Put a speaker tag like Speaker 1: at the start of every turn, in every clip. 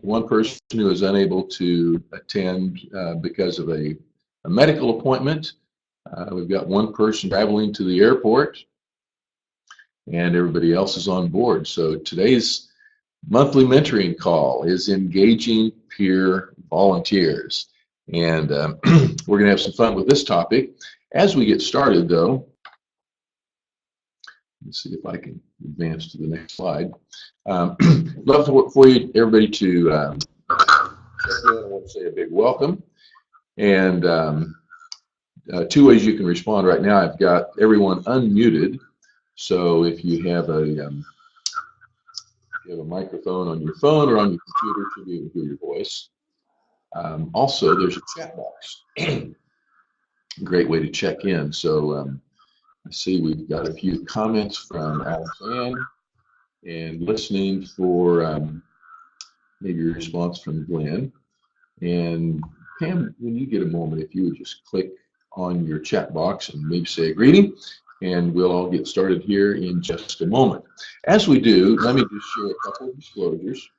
Speaker 1: one person who is unable to attend because of a medical appointment. We've got one person traveling to the airport, and everybody else is on board. So today's monthly mentoring call is engaging peer volunteers. And we're going to have some fun with this topic. As we get started, though, let's see if I can advance to the next slide. Love for you, everybody, to check in. I want to say a big welcome. And two ways you can respond right now. I've got everyone unmuted. So if you have a microphone on your phone or on your computer to be able to hear your voice. Also, there's a chat box. Great way to check in. So I see we've got a few comments from Alexanne and listening for maybe a response from Glenn. And Pam, when you get a moment, if you would just click on your chat box and maybe say a greeting, and we'll all get started here in just a moment. As we do, let me just share a couple of disclosures.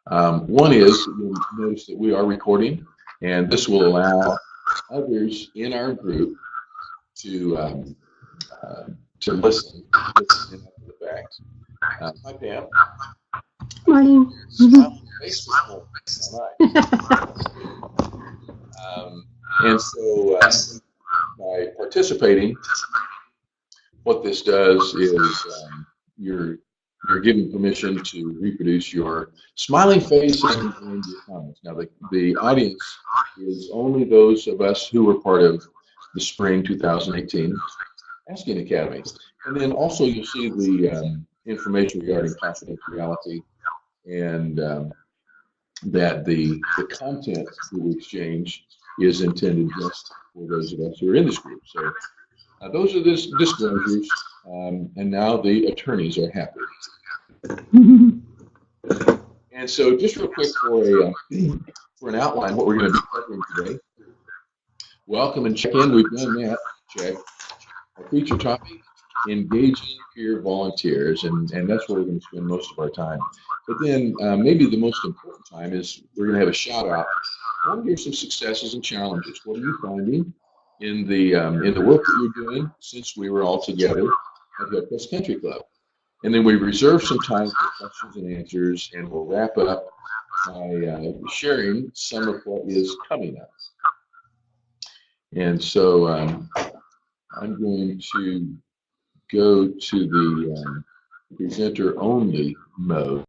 Speaker 1: One is, you'll notice that we are recording, and this will allow others in our group to listen after the fact. Hi, Pam.
Speaker 2: Morning.
Speaker 1: And so by participating, what this does is you're given permission to reproduce your smiling face and your comments. Now, the audience is only those of us who were part of the Spring 2018 Asking Academy. And then also you'll see the information regarding confidentiality and that the content that we exchange is intended just for those of us who are in this group. So those are the disclosures, and now the attorneys are happy. And so just real quick for an outline, what we're going to be covering today. Welcome and check in. We've done that. Check. Our feature topic, engaging peer volunteers, and that's where we're going to spend most of our time. But then maybe the most important time is we're going to have a shout out. I want to hear some successes and challenges. What are you finding in the work that you're doing since we were all together at the Cross Country Club? And then we reserve some time for questions and answers, and we'll wrap up by sharing some of what is coming up. And so I'm going to go to the presenter only mode.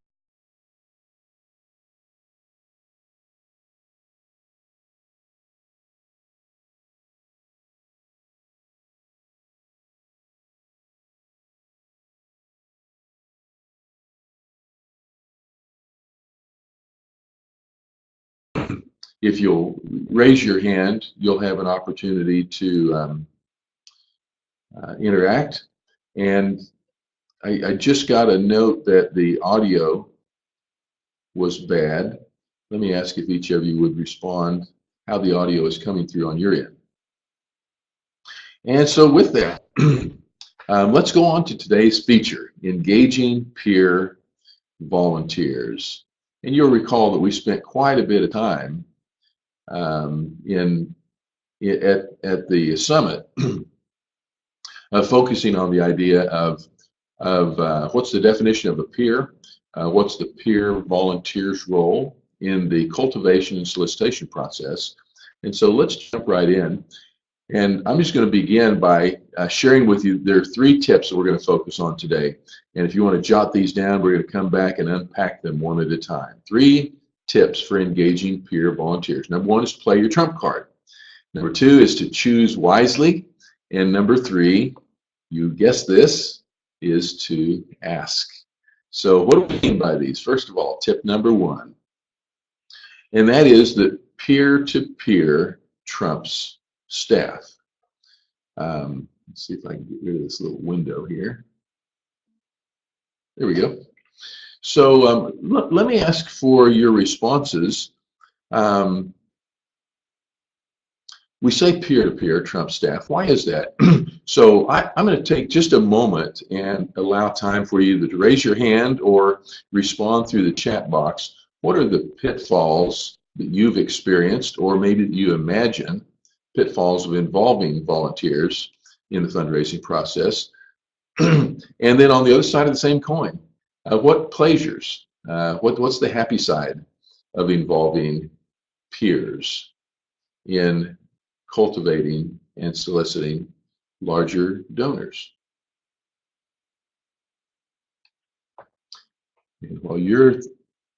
Speaker 1: If you'll raise your hand, you'll have an opportunity to interact. And I just got a note that the audio was bad. Let me ask if each of you would respond how the audio is coming through on your end. And so with that, let's go on to today's feature, engaging peer volunteers. And you'll recall that we spent quite a bit of time at the summit focusing on the idea of what's the definition of a peer, what's the peer volunteer's role in the cultivation and solicitation process. And so let's jump right in. And I'm just going to begin by sharing with you, there are 3 tips that we're going to focus on today. And if you want to jot these down, we're going to come back and unpack them one at a time. 3 tips for engaging peer volunteers. Number 1 is to play your trump card. Number 2 is to choose wisely. And number 3, you guessed this, is to ask. So what do we mean by these? First of all, tip number 1. And that is that peer-to-peer trumps staff. Let's see if I can get rid of this little window here. There we go. So let me ask for your responses. We say peer-to-peer, Trump staff. Why is that? So I'm going to take just a moment and allow time for you to raise your hand or respond through the chat box. What are the pitfalls that you've experienced, or maybe that you imagine pitfalls of involving volunteers in the fundraising process? And then on the other side of the same coin, what pleasures, what's the happy side of involving peers in cultivating and soliciting larger donors? And while you're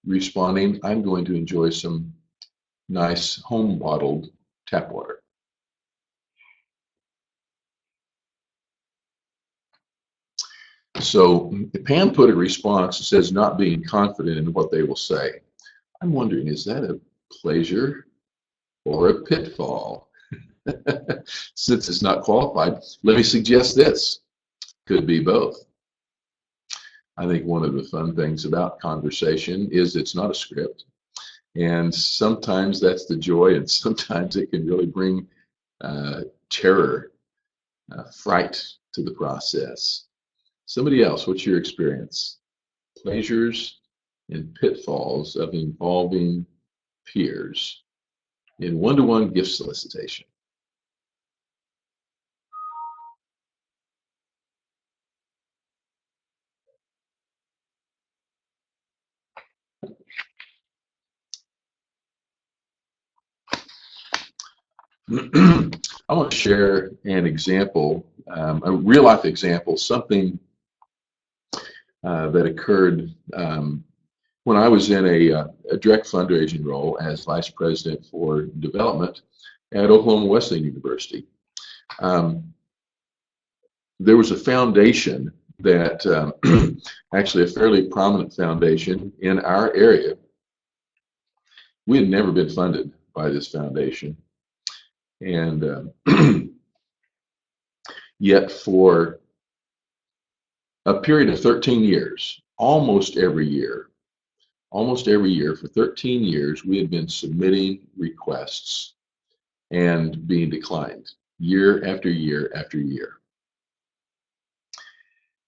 Speaker 1: responding, I'm going to enjoy some nice home bottled tap water. So Pam put a response that says not being confident in what they will say. I'm wondering, is that a pleasure or a pitfall? Since it's not qualified, let me suggest this. Could be both. I think one of the fun things about conversation is it's not a script. And sometimes that's the joy, and sometimes it can really bring terror, fright to the process. Somebody else, what's your experience? Pleasures and pitfalls of involving peers in one-to-one gift solicitation. I want to share an example, a real-life example, something that occurred when I was in a direct fundraising role as Vice President for Development at Oklahoma Wesleyan University. There was a foundation that, actually a fairly prominent foundation in our area. We had never been funded by this foundation. And yet for a period of 13 years, almost every year for 13 years, we had been submitting requests and being declined year after year after year.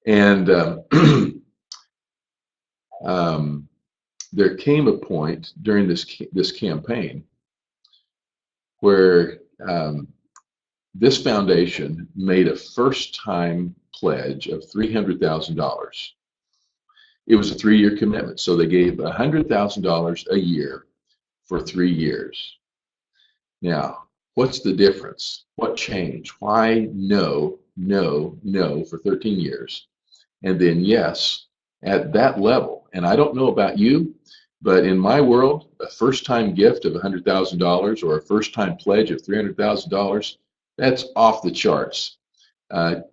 Speaker 1: And there came a point during this campaign where this foundation made a first-time pledge of $300,000. It was a 3-year commitment, so they gave $100,000 a year for 3 years. Now, what's the difference? What changed? Why no, no, no for 13 years? And then yes, at that level. And I don't know about you, but in my world, a first-time gift of $100,000 or a first-time pledge of $300,000, that's off the charts,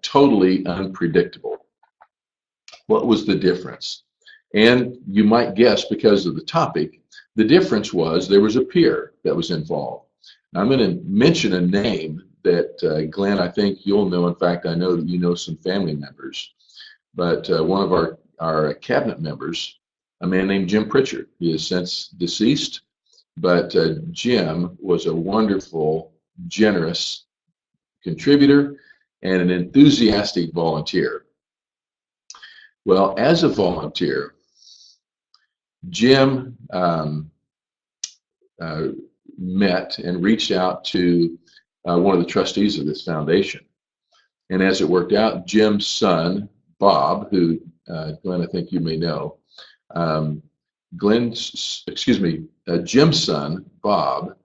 Speaker 1: totally unpredictable. What was the difference? And you might guess, because of the topic, the difference was there was a peer that was involved. Now, I'm going to mention a name that, Glenn, I think you'll know. In fact, I know that you know some family members. But one of our cabinet members, a man named Jim Pritchard, he is since deceased, but Jim was a wonderful, generous contributor and an enthusiastic volunteer. Well, as a volunteer, Jim met and reached out to one of the trustees of this foundation. And as it worked out, Jim's son, Bob, who Glenn, I think you may know, Jim's son, Bob,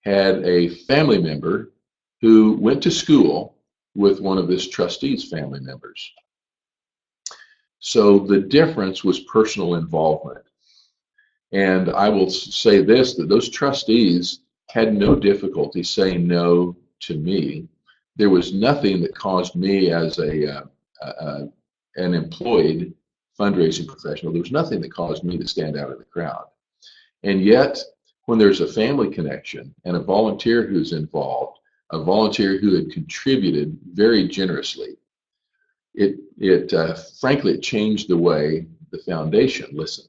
Speaker 1: had a family member who went to school with one of this trustee's family members. So the difference was personal involvement. And I will say this, that those trustees had no difficulty saying no to me. There was nothing that caused me as an employed fundraising professional, there was nothing that caused me to stand out of the crowd. And yet, when there's a family connection and a volunteer who's involved, a volunteer who had contributed very generously, frankly, it changed the way the foundation listened.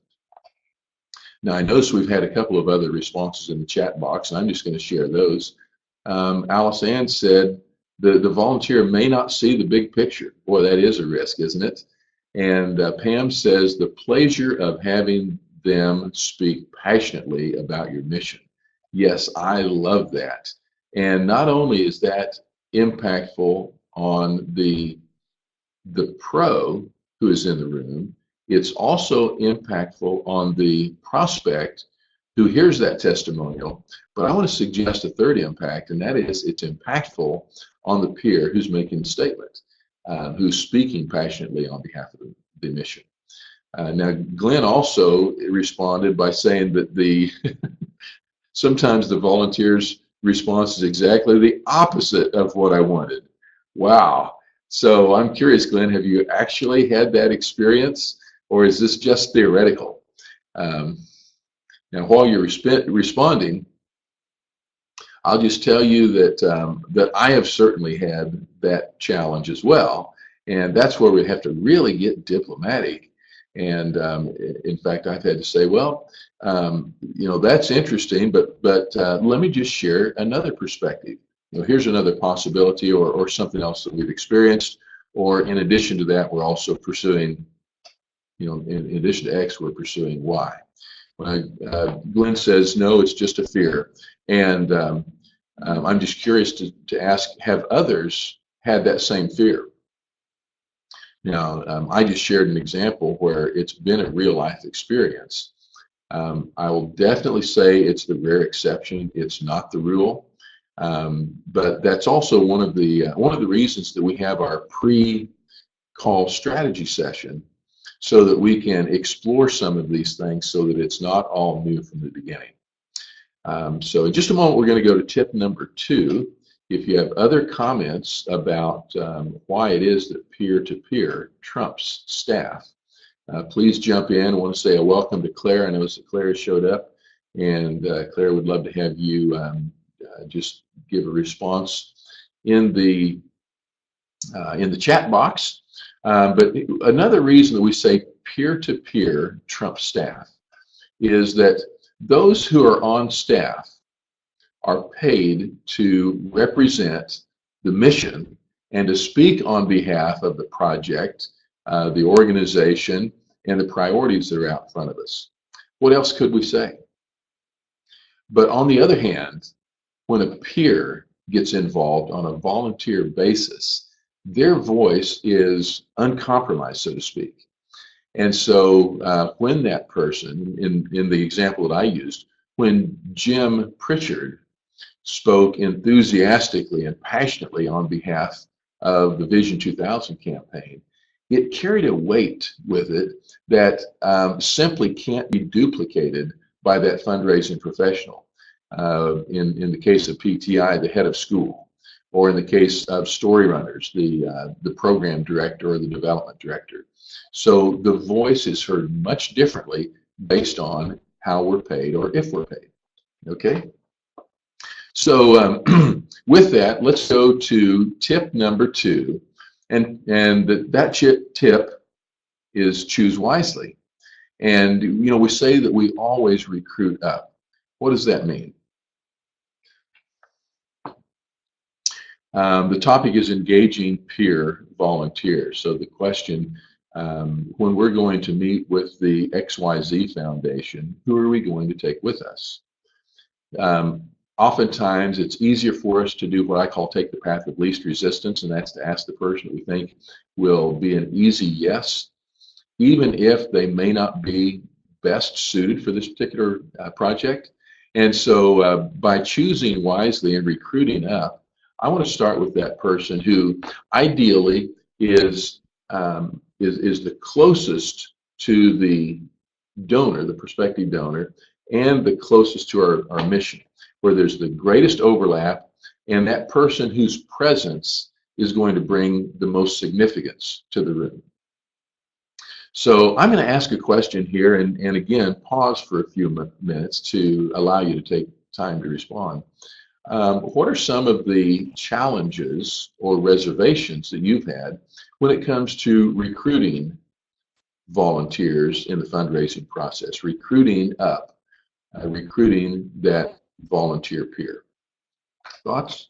Speaker 1: Now, I notice we've had a couple of other responses in the chat box, and I'm just going to share those. Alice Ann said, the volunteer may not see the big picture. Boy, that is a risk, isn't it? And Pam says, the pleasure of having them speak passionately about your mission. Yes, I love that. And not only is that impactful on the pro who is in the room, it's also impactful on the prospect who hears that testimonial. But I want to suggest a third impact, and that is it's impactful on the peer who's making the statement, who's speaking passionately on behalf of the mission. Now, Glenn also responded by saying that sometimes the volunteer's response is exactly the opposite of what I wanted. Wow. So I'm curious, Glenn, have you actually had that experience, or is this just theoretical? Now, while you're responding, I'll just tell you that I have certainly had that challenge as well, and that's where we have to really get diplomatic. And in fact, I've had to say, well, that's interesting, but let me just share another perspective. Here's another possibility, or something else that we've experienced, or in addition to that, we're also pursuing, in addition to X, we're pursuing Y. Glenn says, no, it's just a fear. And I'm just curious to ask, have others had that same fear? Now, I just shared an example where it's been a real life experience. I will definitely say it's the rare exception. It's not the rule. But that's also one of the reasons that we have our pre-call strategy session, so that we can explore some of these things so that it's not all new from the beginning. So in just a moment, we're going to go to tip number 2. If you have other comments about why it is that peer-to-peer trumps staff, please jump in. I want to say a welcome to Claire. I know that Claire showed up, and Claire would love to have you just give a response in the chat box. But another reason that we say peer-to-peer trumps staff is that those who are on staff are paid to represent the mission and to speak on behalf of the project, the organization, and the priorities that are out in front of us. What else could we say? But on the other hand, when a peer gets involved on a volunteer basis, their voice is uncompromised, so to speak. And so when that person, in the example that I used, when Jim Pritchard spoke enthusiastically and passionately on behalf of the Vision 2000 campaign, it carried a weight with it that simply can't be duplicated by that fundraising professional. In the case of PTI, the head of school, or in the case of Story Runners, the program director or the development director. So the voice is heard much differently based on how we're paid or if we're paid. Okay? So with that, let's go to tip number 2. And that tip is choose wisely. And, we say that we always recruit up. What does that mean? The topic is engaging peer volunteers. So the question, when we're going to meet with the XYZ Foundation, who are we going to take with us? Oftentimes, it's easier for us to do what I call take the path of least resistance, and that's to ask the person that we think will be an easy yes, even if they may not be best suited for this particular project. And so by choosing wisely and recruiting up, I want to start with that person who ideally is the closest to the donor, the prospective donor, and the closest to our mission, where there's the greatest overlap, and that person whose presence is going to bring the most significance to the room. So I'm going to ask a question here, and again, pause for a few minutes to allow you to take time to respond. What are some of the challenges or reservations that you've had when it comes to recruiting volunteers in the fundraising process, recruiting up, recruiting that volunteer peer? Thoughts?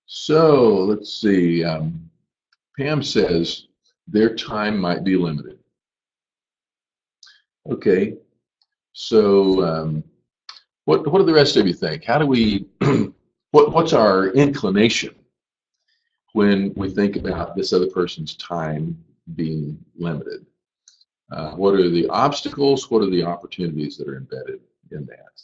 Speaker 1: So let's see. Pam says their time might be limited. Okay. So what do the rest of you think? How do we? What's our inclination when we think about this other person's time being limited? What are the obstacles? What are the opportunities that are embedded in that?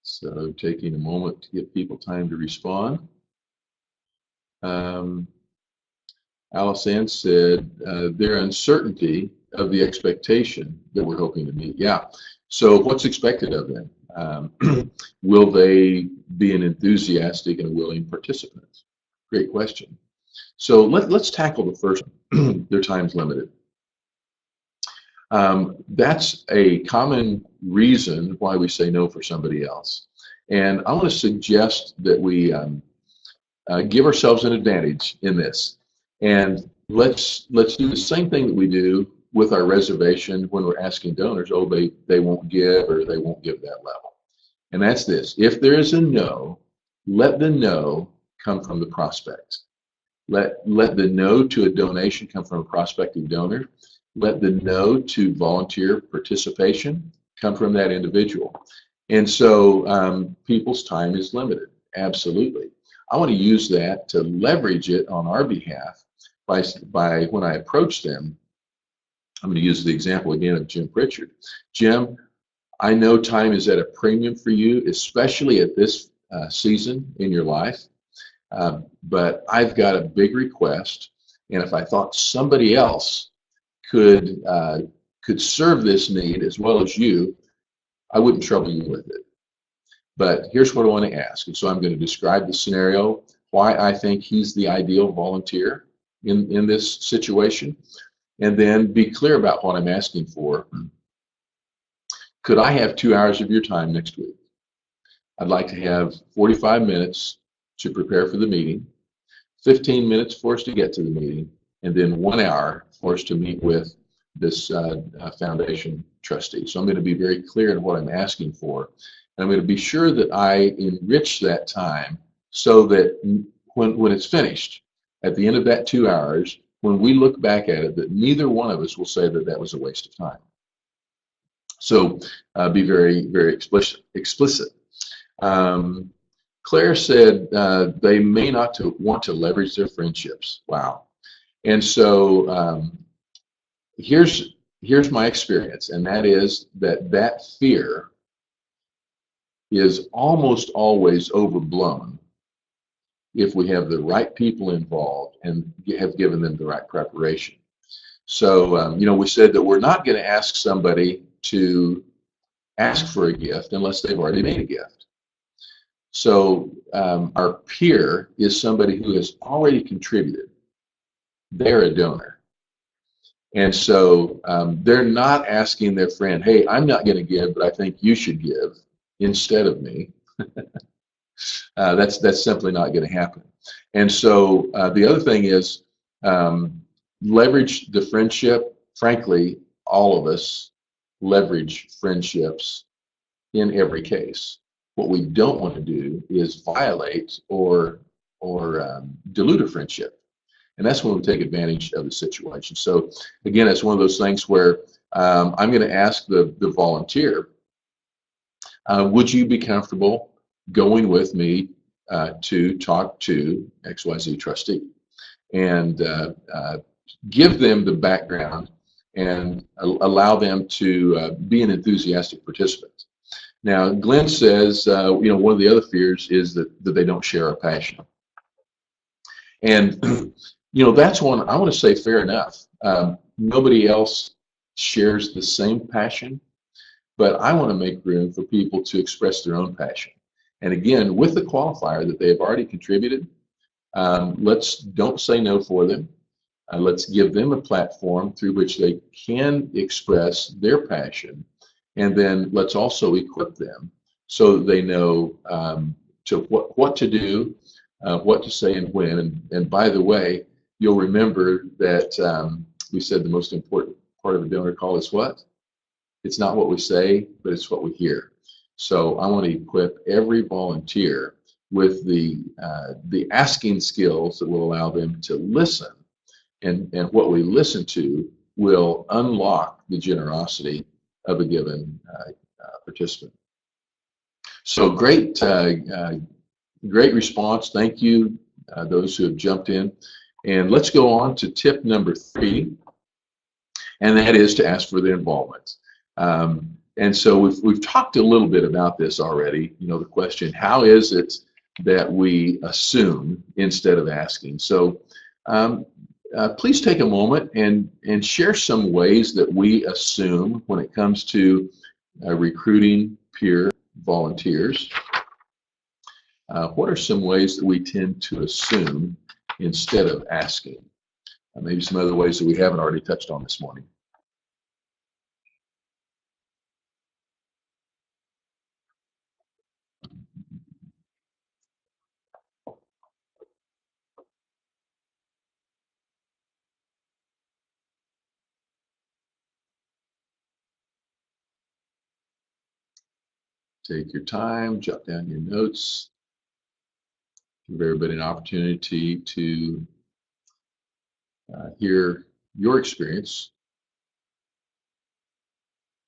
Speaker 1: So taking a moment to give people time to respond. Alice Ann said their uncertainty of the expectation that we're hoping to meet. Yeah. So what's expected of them? Will they be an enthusiastic and willing participant? Great question. So let's tackle the first one. Their time's limited. That's a common reason why we say no for somebody else. And I want to suggest that we give ourselves an advantage in this. And let's do the same thing that we do with our reservation when we're asking donors, oh, they won't give or they won't give that level. And that's this. If there is a no, let the no come from the prospect. Let the no to a donation come from a prospective donor. Let the no to volunteer participation come from that individual. And so people's time is limited, absolutely. I want to use that to leverage it on our behalf by when I approach them. I'm going to use the example again of Jim Pritchard. Jim, I know time is at a premium for you, especially at this season in your life, but I've got a big request, and if I thought somebody else could serve this need as well as you, I wouldn't trouble you with it. But here's what I want to ask. And so I'm going to describe the scenario, why I think he's the ideal volunteer in this situation, and then be clear about what I'm asking for. Could I have 2 hours of your time next week? I'd like to have 45 minutes to prepare for the meeting, 15 minutes for us to get to the meeting, and then 1 hour for us to meet with this foundation trustee. So I'm going to be very clear in what I'm asking for. And I'm going to be sure that I enrich that time so that when it's finished, at the end of that 2 hours, when we look back at it, that neither one of us will say that that was a waste of time. So be very, very explicit. Claire said they may not want to leverage their friendships. Wow. And so here's my experience, and that is that fear is almost always overblown if we have the right people involved and have given them the right preparation. So, we said that we're not going to ask somebody to ask for a gift unless they've already made a gift. So our peer is somebody who has already contributed. They're a donor. And so they're not asking their friend, hey, I'm not going to give, but I think you should give instead of me. That's simply not going to happen. And so the other thing is leverage the friendship. Frankly, all of us leverage friendships in every case. What we don't want to do is violate or dilute a friendship. And that's when we take advantage of the situation. So again, it's one of those things where I'm going to ask the volunteer, would you be comfortable going with me to talk to XYZ trustee and give them the background and allow them to be an enthusiastic participant. Now, Glenn says, one of the other fears is that they don't share our passion. And, that's one, I want to say fair enough. Nobody else shares the same passion, but I want to make room for people to express their own passion. And again, with the qualifier that they have already contributed, don't say no for them. Let's give them a platform through which they can express their passion And then let's also equip them so that they know what to do, what to say and when. And by the way, you'll remember that we said the most important part of a donor call is what? It's not what we say, but it's what we hear. So I want to equip every volunteer with the asking skills that will allow them to listen. And what we listen to will unlock the generosity of a given participant. So great response. Thank you, those who have jumped in. And let's go on to tip number 3, and that is to ask for their involvement. And so we've talked a little bit about this already. You know, the question, how is it that we assume instead of asking? So please take a moment and share some ways that we assume when it comes to recruiting peer volunteers. What are some ways that we tend to assume instead of asking? Maybe some other ways that we haven't already touched on this morning. Take your time, jot down your notes, give everybody an opportunity to hear your experience,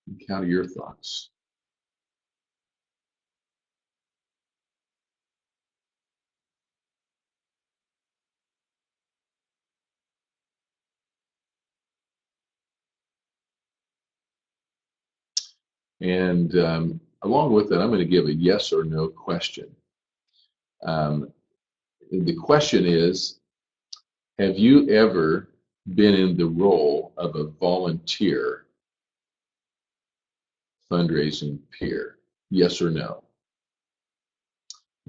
Speaker 1: encounter your thoughts. And along with that, I'm going to give a yes or no question. The question is, have you ever been in the role of a volunteer fundraising peer? Yes or no?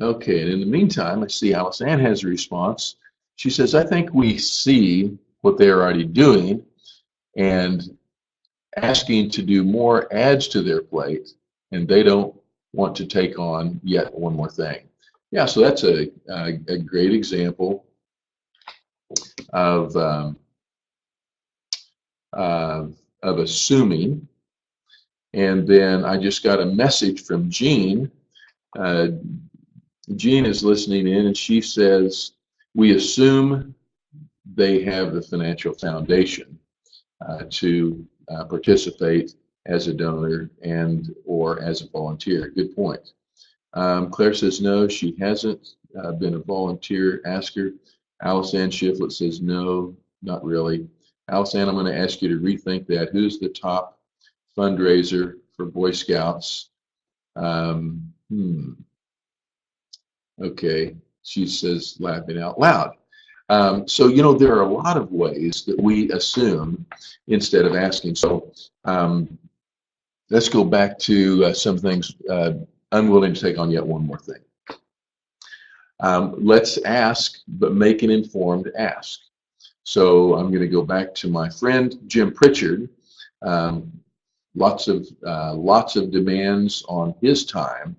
Speaker 1: Okay, and in the meantime, I see Alice Ann has a response. She says, I think we see what they're already doing, and asking to do more adds to their plate, and they don't want to take on yet one more thing. Yeah, so that's a great example of assuming. And then I just got a message from Jean. Jean is listening in, and she says, we assume they have the financial foundation to participate as a donor and or as a volunteer. Good point. Claire says no, she hasn't been a volunteer. Ask her. Alice Ann Shiflett says no, not really. Alice Ann, I'm going to ask you to rethink that. Who's the top fundraiser for Boy Scouts? Okay, she says laughing out loud. So, you know, there are a lot of ways that we assume instead of asking. So let's go back to some things. Unwilling to take on yet one more thing. Let's ask, but make an informed ask. So I'm going to go back to my friend Jim Pritchard. Lots of demands on his time.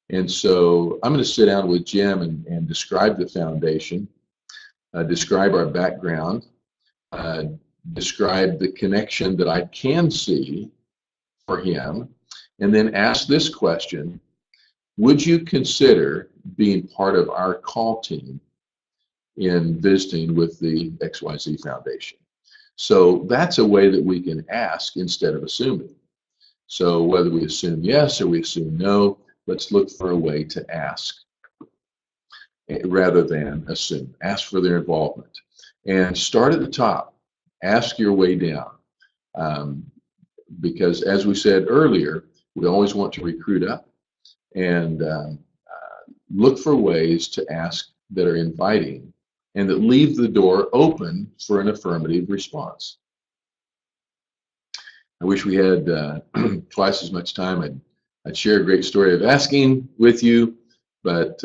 Speaker 1: And so I'm going to sit down with Jim and describe the foundation. Describe our background, describe the connection that I can see for him, and then ask this question: would you consider being part of our call team in visiting with the XYZ Foundation? So that's a way that we can ask instead of assuming. So whether we assume yes or we assume no, let's look for a way to ask rather than assume. Ask for their involvement. And start at the top. Ask your way down. Because as we said earlier, we always want to recruit up and look for ways to ask that are inviting and that leave the door open for an affirmative response. I wish we had twice as much time. I'd share a great story of asking with you, but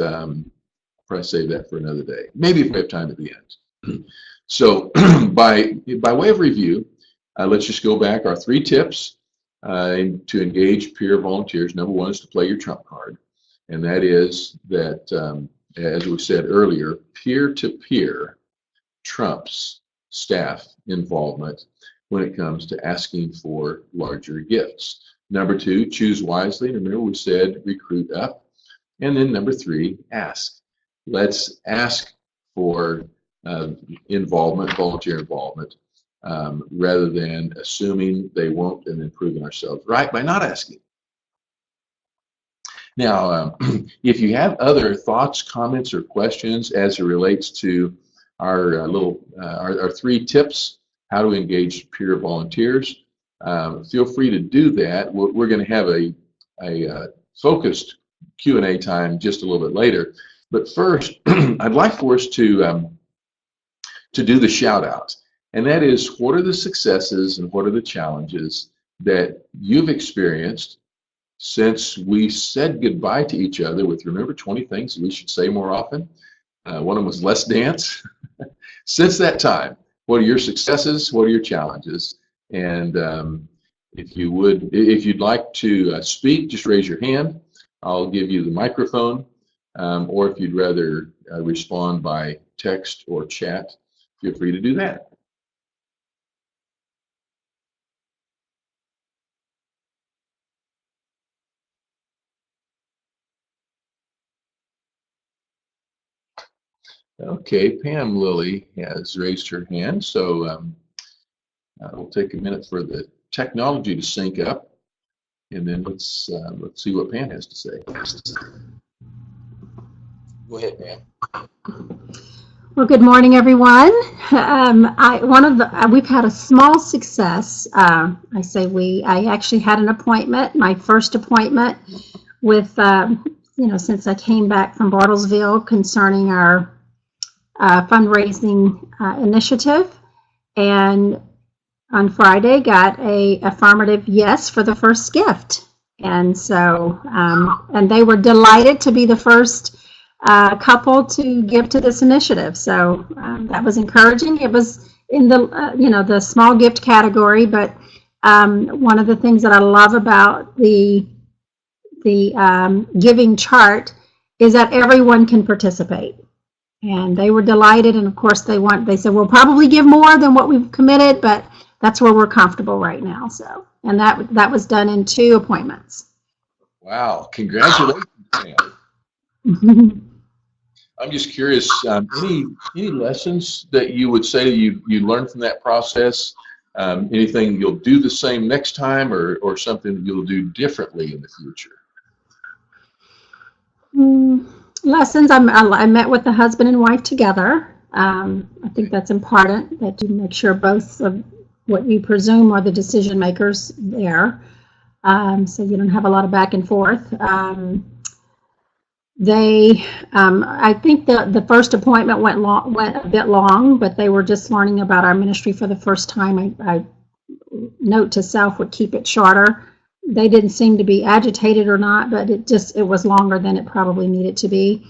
Speaker 1: probably save that for another day. Maybe if we have time at the end. So by way of review, let's just go back our 3 tips. to engage peer volunteers, number one is to play your trump card. And that is that, as we said earlier, peer-to-peer trumps staff involvement when it comes to asking for larger gifts. Number two, choose wisely. Remember we said recruit up. And then number three, ask. Let's ask for involvement, volunteer involvement, rather than assuming they won't and then proving ourselves right by not asking. Now, if you have other thoughts, comments, or questions as it relates to our our 3 tips, how to engage peer volunteers, feel free to do that. We're going to have a focused Q&A time just a little bit later. But first, I'd like for us to do the shout out. And that is, what are the successes and what are the challenges that you've experienced since we said goodbye to each other with, remember, 20 things we should say more often? One of them was less dance. Since that time, what are your successes? What are your challenges? And if you'd like to speak, just raise your hand. I'll give you the microphone. Or if you'd rather respond by text or chat, feel free to do that. Okay, Pam Lilly has raised her hand, so we'll take a minute for the technology to sync up, and then let's see what Pam has to say. Go ahead, Pam.
Speaker 2: Well, good morning, everyone. We've had a small success. I actually had an appointment, my first appointment with, since I came back from Bartlesville concerning our fundraising initiative, and on Friday got a affirmative yes for the first gift, and so and they were delighted to be the first couple to give to this initiative. So that was encouraging. It was in the the small gift category, but one of the things that I love about the giving chart is that everyone can participate. And they were delighted, and of course they said we'll probably give more than what we've committed, but that's where we're comfortable right now. So, and that was done in 2 appointments.
Speaker 1: Wow, congratulations, Pam. I'm just curious, any lessons that you would say you learned from that process? Anything you'll do the same next time, or something that you'll do differently in the future?
Speaker 2: Lessons. I met with the husband and wife together. I think that's important, that you make sure both of what you presume are the decision makers there, so you don't have a lot of back and forth. I think the first appointment went a bit long, but they were just learning about our ministry for the first time. I note to self would keep it shorter. They didn't seem to be agitated or not, but it was longer than it probably needed to be.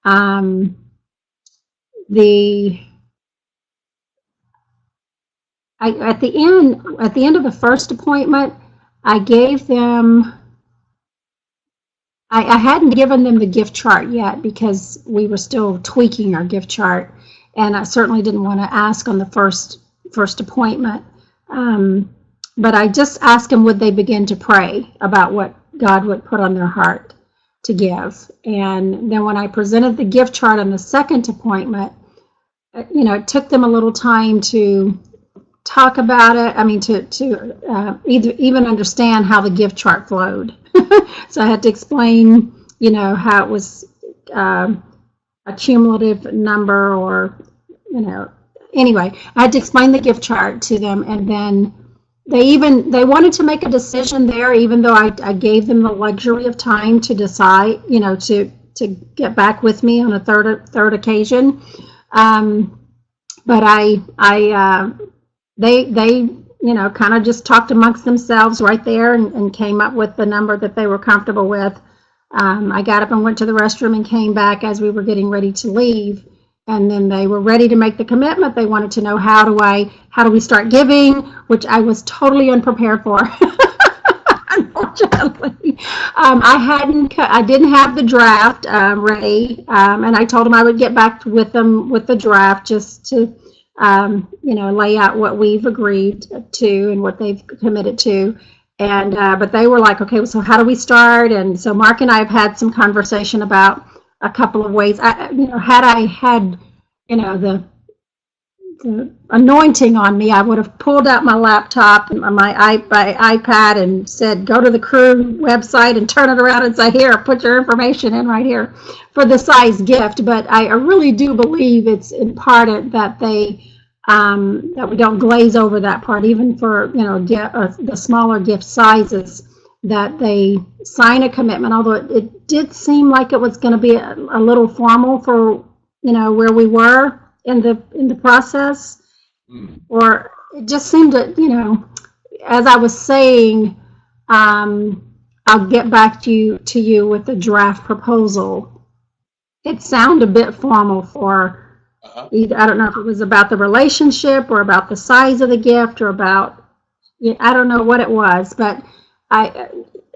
Speaker 2: At the end of the first appointment, I gave them. I hadn't given them the gift chart yet because we were still tweaking our gift chart, and I certainly didn't want to ask on the first appointment. But I just asked them, would they begin to pray about what God would put on their heart to give. And then when I presented the gift chart on the second appointment, it took them a little time to talk about it. I mean, to even understand how the gift chart flowed. So I had to explain, how it was a cumulative number, or, anyway, I had to explain the gift chart to them, and then they wanted to make a decision there, even though I gave them the luxury of time to decide, to get back with me on a third occasion. But they kind of just talked amongst themselves right there and came up with the number that they were comfortable with. I got up and went to the restroom and came back as we were getting ready to leave. And then they were ready to make the commitment. They wanted to know, how do we start giving, which I was totally unprepared for. unfortunately. I didn't have the draft ready, and I told them I would get back with them with the draft just to, lay out what we've agreed to and what they've committed to. And but they were like, okay, so how do we start? And so Mark and I have had some conversation about a couple of ways. Had I had, the anointing on me, I would have pulled out my laptop and my iPad and said, go to the Cru website and turn it around and say, here, put your information in right here for the size gift. But I really do believe it's important that that we don't glaze over that part, even for the smaller gift sizes, that they sign a commitment. Although it did seem like it was going to be a little formal for where we were in the process, or it just seemed to as I was saying, I'll get back to you with the draft proposal. It sounded a bit formal for. I don't know if it was about the relationship or about the size of the gift or about, I don't know what it was, but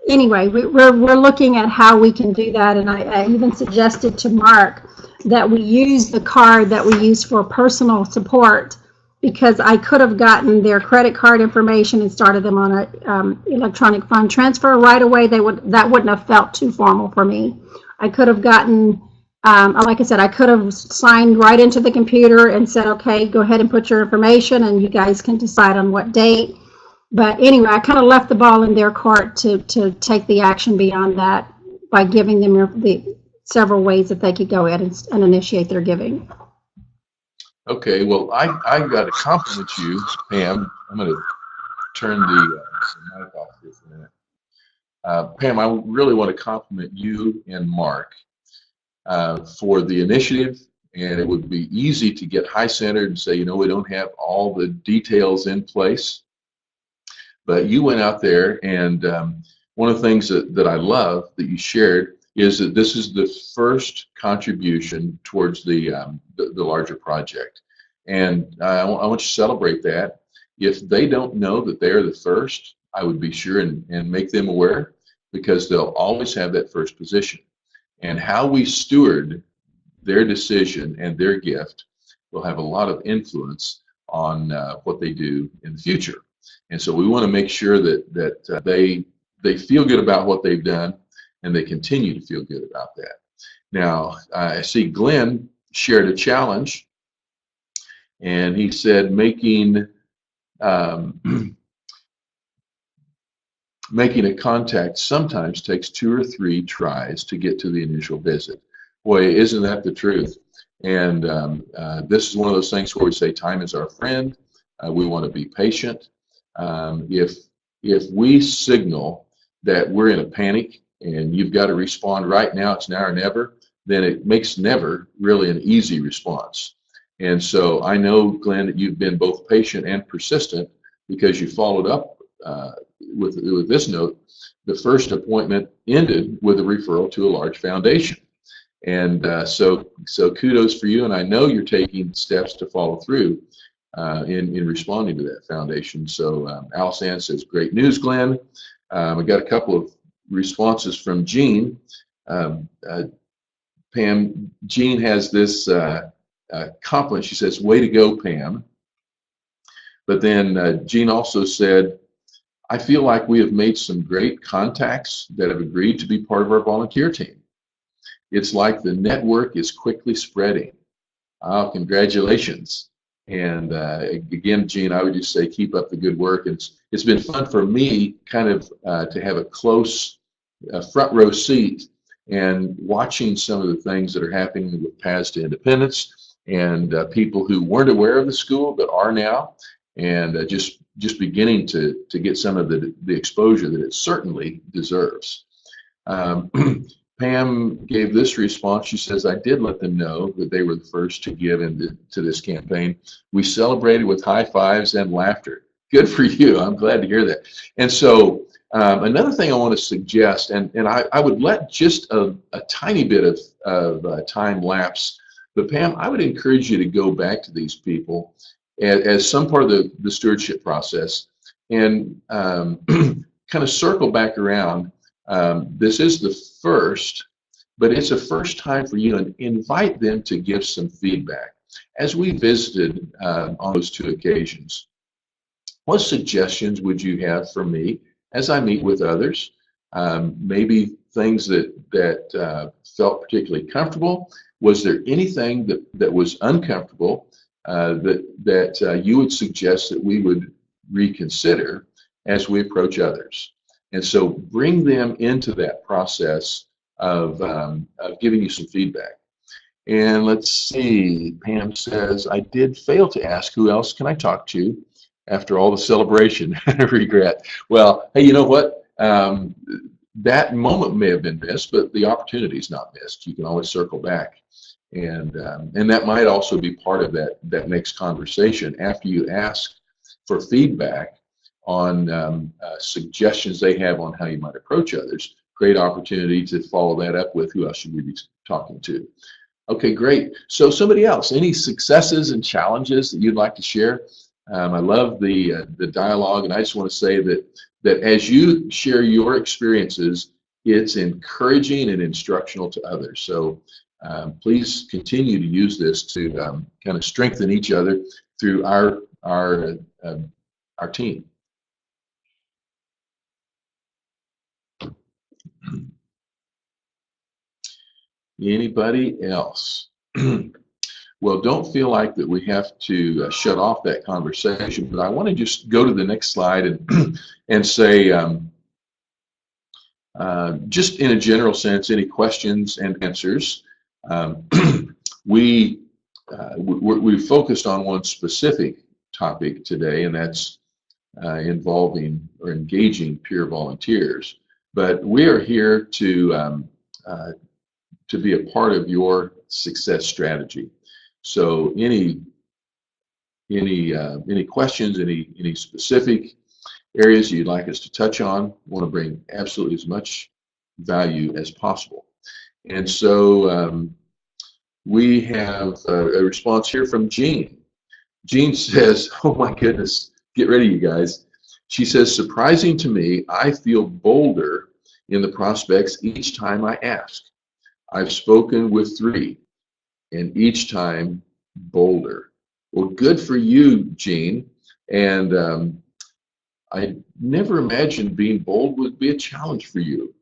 Speaker 2: anyway, we're looking at how we can do that, and I even suggested to Mark that we use the card that we use for personal support, because I could have gotten their credit card information and started them on a electronic fund transfer right away. That wouldn't have felt too formal for me. I could have gotten. Like I said, I could have signed right into the computer and said, okay, go ahead and put your information and you guys can decide on what date. But anyway, I kind of left the ball in their court to take the action beyond that by giving them the several ways that they could go ahead and initiate their giving.
Speaker 1: Okay, well, I got to compliment you, Pam. I'm going to turn the mic off here for a minute. Pam, I really want to compliment you and Mark for the initiative, and it would be easy to get high-centered and say, we don't have all the details in place. But you went out there, and one of the things that I love that you shared is that this is the first contribution towards the larger project. And I want you to celebrate that. If they don't know that they're the first, I would be sure and make them aware, because they'll always have that first position. And how we steward their decision and their gift will have a lot of influence on what they do in the future. And so we want to make sure that they feel good about what they've done, and they continue to feel good about that. Now, I see Glenn shared a challenge, and he said making a contact sometimes takes 2 or 3 tries to get to the initial visit. Boy, isn't that the truth? And this is one of those things where we say time is our friend. We want to be patient. If we signal that we're in a panic and you've got to respond right now, it's now or never, then it makes never really an easy response. And so I know, Glenn, that you've been both patient and persistent, because you followed up with this note. The first appointment ended with a referral to a large foundation. And so kudos for you, and I know you're taking steps to follow through in responding to that foundation. So Alice Ann says, great news, Glenn. I got a couple of responses from Jean. Pam, Jean has this compliment. She says, way to go, Pam. But then Jean also said, I feel like we have made some great contacts that have agreed to be part of our volunteer team. It's like the network is quickly spreading. Oh, congratulations. And again, Jean, I would just say keep up the good work. It's been fun for me kind of to have a close front row seat and watching some of the things that are happening with Paths to Independence, and people who weren't aware of the school but are now, and just beginning to get some of the exposure that it certainly deserves. Pam gave this response. She says, I did let them know that they were the first to give into this campaign. We celebrated with high fives and laughter. Good for you. I'm glad to hear that. And so another thing I want to suggest, and I would let just a tiny bit of time lapse, but Pam, I would encourage you to go back to these people as some part of the stewardship process, and kind kind of circle back around, this is the first, but it's a first time for you, and invite them to give some feedback. As we visited on those 2 occasions, what suggestions would you have for me as I meet with others? Maybe things that felt particularly comfortable. Was there anything that was uncomfortable that you would suggest that we would reconsider as we approach others? And so bring them into that process of giving you some feedback. And let's see, Pam says, I did fail to ask who else can I talk to after all the celebration. Regret. Well, hey, you know what? That moment may have been missed, but the opportunity is not missed. You can always circle back. And that might also be part of that next conversation after you ask for feedback on suggestions they have on how you might approach others. Great opportunity to follow that up with who else should we be talking to. Okay, great. So somebody else, any successes and challenges that you'd like to share? I love the dialogue, and I just want to say that as you share your experiences, it's encouraging and instructional to others. So please continue to use this to kind of strengthen each other through our team. Anybody else? Well, don't feel like that we have to shut off that conversation, but I want to just go to the next slide and say, just in a general sense, any questions and answers. We focused on one specific topic today, and that's involving or engaging peer volunteers. But we are here to be a part of your success strategy. So any questions, any specific areas you'd like us to touch on, want to bring absolutely as much value as possible. And so we have a response here from Jean. Jean says, oh my goodness, get ready you guys. She says, surprising to me, I feel bolder in the prospects each time I ask. I've spoken with 3, and each time bolder. Well, good for you, Jean. And I never imagined being bold would be a challenge for you.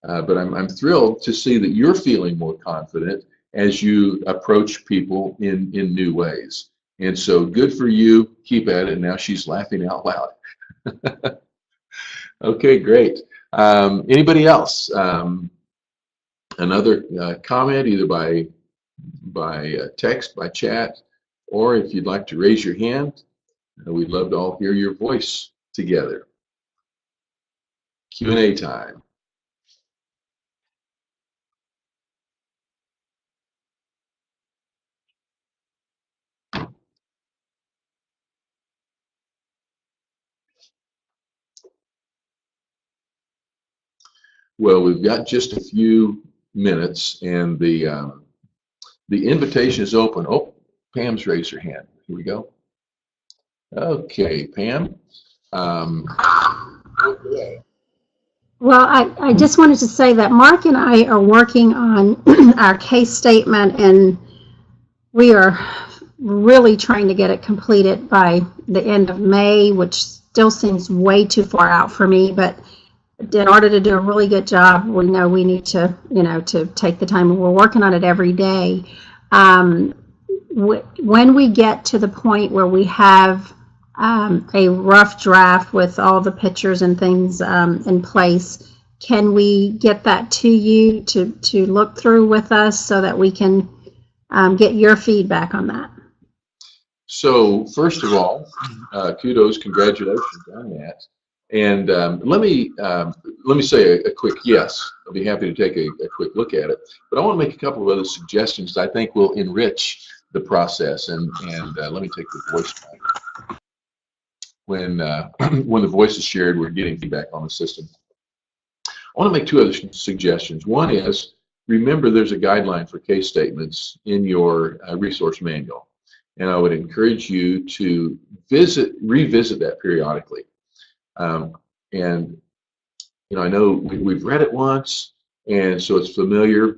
Speaker 1: But I'm thrilled to see that you're feeling more confident as you approach people in new ways. And so good for you. Keep at it. Now she's laughing out loud. Okay, great. Anybody else? Another comment, either by text, by chat, or if you'd like to raise your hand, we'd love to all hear your voice together. Q&A time. Well, we've got just a few minutes, and the invitation is open. Oh, Pam's raised her hand. Here we go. Okay, Pam. Okay.
Speaker 2: Well, I just wanted to say that Mark and I are working on our case statement, and we are really trying to get it completed by the end of May, which still seems way too far out for me, but in order to do a really good job, we know we need to, to take the time, and we're working on it every day. When we get to the point where we have a rough draft with all the pictures and things in place, can we get that to you to look through with us so that we can get your feedback on that?
Speaker 1: So first of all, kudos, congratulations on that. And let me say a quick yes. I'll be happy to take a quick look at it. But I want to make a couple of other suggestions that I think will enrich the process. And let me take the voice back. When the voice is shared, we're getting feedback on the system. I want to make 2 other suggestions. One is, remember there's a guideline for case statements in your resource manual. And I would encourage you to revisit that periodically. And I know we've read it once, and so it's familiar,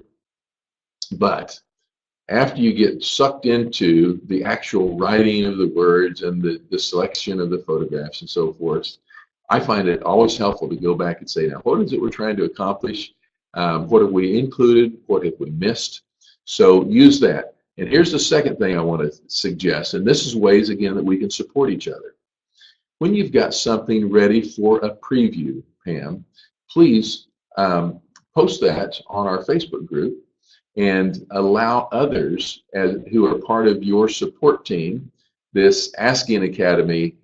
Speaker 1: but after you get sucked into the actual writing of the words and the selection of the photographs and so forth, I find it always helpful to go back and say, now, what is it we're trying to accomplish? What have we included? What have we missed? So use that. And here's the second thing I want to suggest, and this is ways, again, that we can support each other. When you've got something ready for a preview, Pam, please post that on our Facebook group and allow others who are part of your support team, this Asking Academy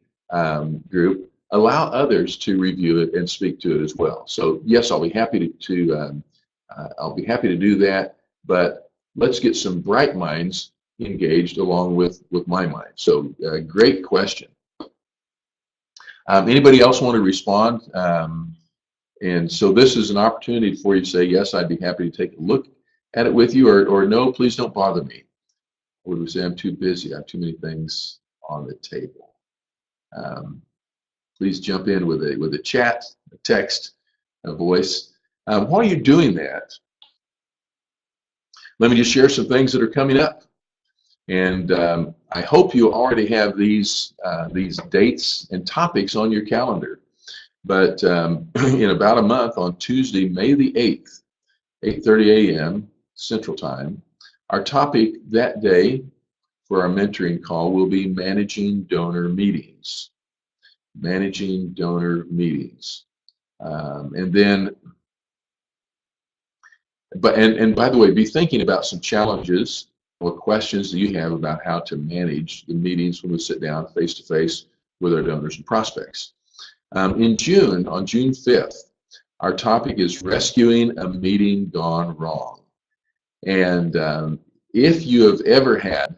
Speaker 1: group, allow others to review it and speak to it as well. So yes, I'll be happy to do that, but let's get some bright minds engaged along with my mind. So great question. Anybody else want to respond? And so this is an opportunity for you to say, yes, I'd be happy to take a look at it with you, or no, please don't bother me. Or do we say, I'm too busy, I have too many things on the table? Please jump in with a chat, a text, a voice. While you're doing that, let me just share some things that are coming up. And I hope you already have these dates and topics on your calendar. But in about a month, on Tuesday, May the 8th, 8:30 a.m. Central Time, our topic that day for our mentoring call will be managing donor meetings. Managing donor meetings. And by the way, be thinking about some challenges or questions that you have about how to manage the meetings when we sit down face to face with our donors and prospects. In June, on June 5th, our topic is rescuing a meeting gone wrong. And if you have ever had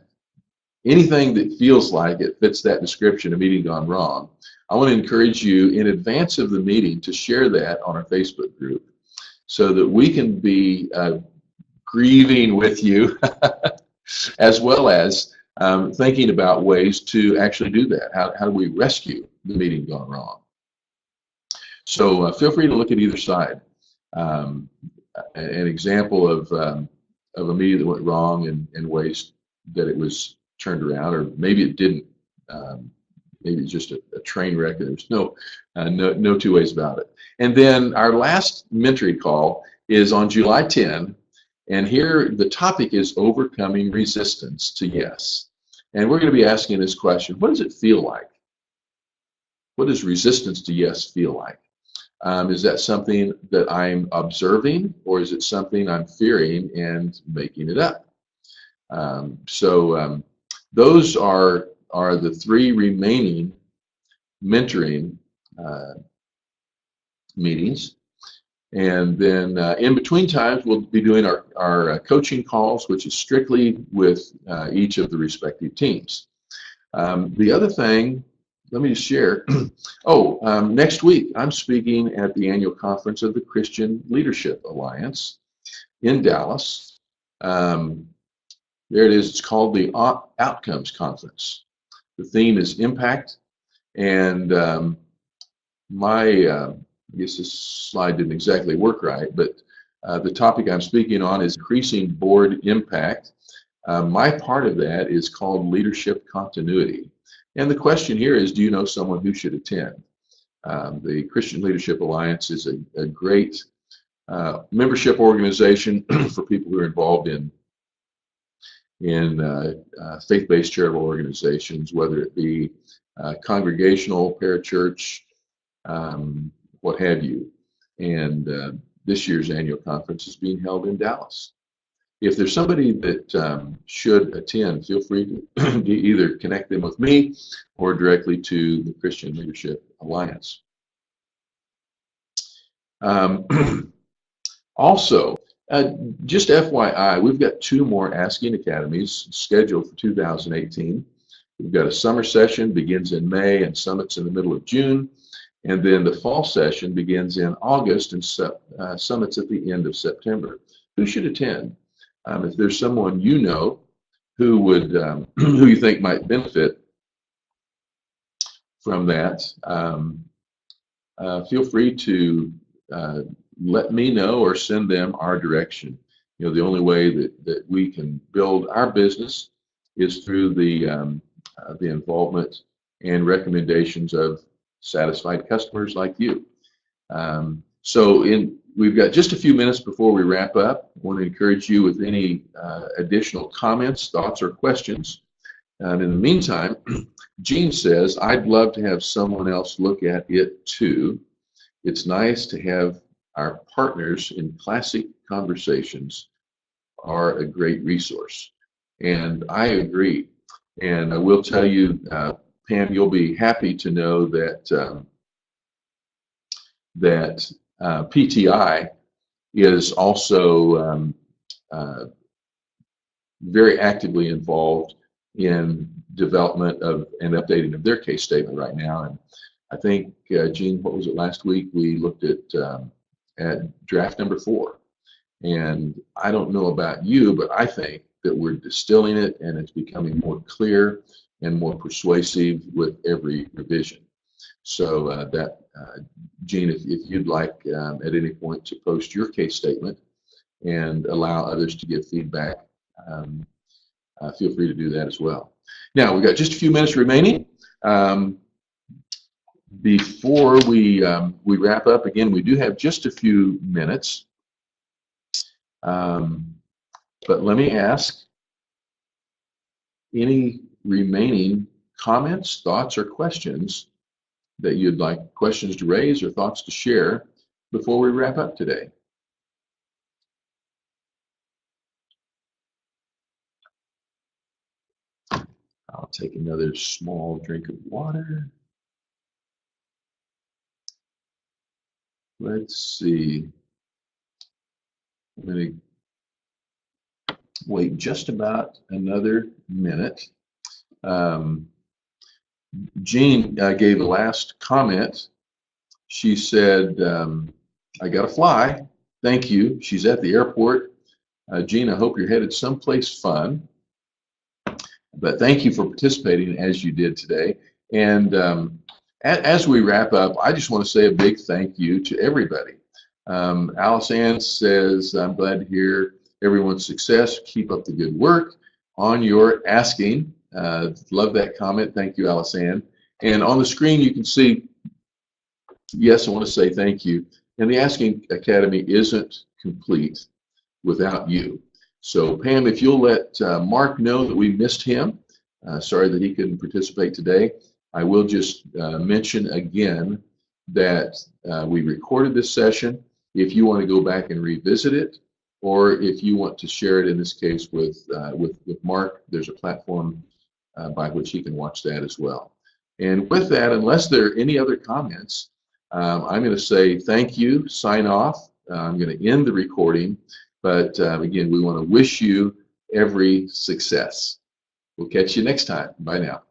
Speaker 1: anything that feels like it fits that description, a meeting gone wrong, I want to encourage you in advance of the meeting to share that on our Facebook group so that we can be grieving with you as well as thinking about ways to actually do that. How do we rescue the meeting gone wrong? So feel free to look at either side. An example of a meeting that went wrong and ways that it was turned around, or maybe it didn't. Maybe it's just a train wreck and there's no two ways about it. And then our last mentoring call is on July 10, and here the topic is overcoming resistance to yes. And we're going to be asking this question: what does it feel like? What does resistance to yes feel like? Is that something that I'm observing, or is it something I'm fearing and making it up? Those are the three remaining mentoring meetings. And then in between times, we'll be doing our coaching calls, which is strictly with each of the respective teams. The other thing, let me just share. Next week, I'm speaking at the annual conference of the Christian Leadership Alliance in Dallas. There it is. It's called the Outcomes Conference. The theme is impact, and I guess this slide didn't exactly work right, but the topic I'm speaking on is increasing board impact. My part of that is called leadership continuity. And the question here is, do you know someone who should attend? The Christian Leadership Alliance is a great membership organization for people who are involved in faith-based charitable organizations, whether it be congregational, parachurch, what have you. And this year's annual conference is being held in Dallas. If there's somebody that should attend, feel free to either connect them with me or directly to the Christian Leadership Alliance. Also, just FYI, we've got 2 more Asking Academies scheduled for 2018. We've got a summer session, begins in May, and summits in the middle of June. And then the fall session begins in August and summits at the end of September. Who should attend? If there's someone you know who would, who you think might benefit from that, feel free to let me know or send them our direction. You know, the only way that we can build our business is through the involvement and recommendations of satisfied customers like you. We've got just a few minutes before we wrap up. I want to encourage you with any additional comments, thoughts, or questions. In the meantime, Jean says, I'd love to have someone else look at it too. It's nice to have our partners in classic conversations are a great resource. And I agree. And I will tell you, Pam, you'll be happy to know that PTI is also very actively involved in development of and updating of their case statement right now. And I think, Jean, what was it last week? We looked at draft number 4. And I don't know about you, but I think that we're distilling it and it's becoming more clear and more persuasive with every revision. So Jean, if you'd like at any point to post your case statement and allow others to give feedback, feel free to do that as well. Now, we've got just a few minutes remaining. Before we wrap up, again, we do have just a few minutes. But let me ask, any remaining comments, thoughts, or questions that you'd like questions to raise or thoughts to share before we wrap up today? I'll take another small drink of water. Let's see. I'm going to wait just about another minute. Jean gave a last comment. She said, I got to fly. Thank you. She's at the airport. Jean, I hope you're headed someplace fun. But thank you for participating as you did today. And as we wrap up, I just want to say a big thank you to everybody. Alice Ann says, I'm glad to hear everyone's success. Keep up the good work on your asking. Love that comment. Thank you, Alice Ann. And on the screen, you can see, yes, I want to say thank you. And the Asking Academy isn't complete without you. So, Pam, if you'll let Mark know that we missed him, sorry that he couldn't participate today. I will just mention again that we recorded this session. If you want to go back and revisit it, or if you want to share it in this case with Mark, there's a platform by which he can watch that as well. And with that, unless there are any other comments, I'm going to say thank you, sign off. I'm going to end the recording, but again, we want to wish you every success. We'll catch you next time. Bye now.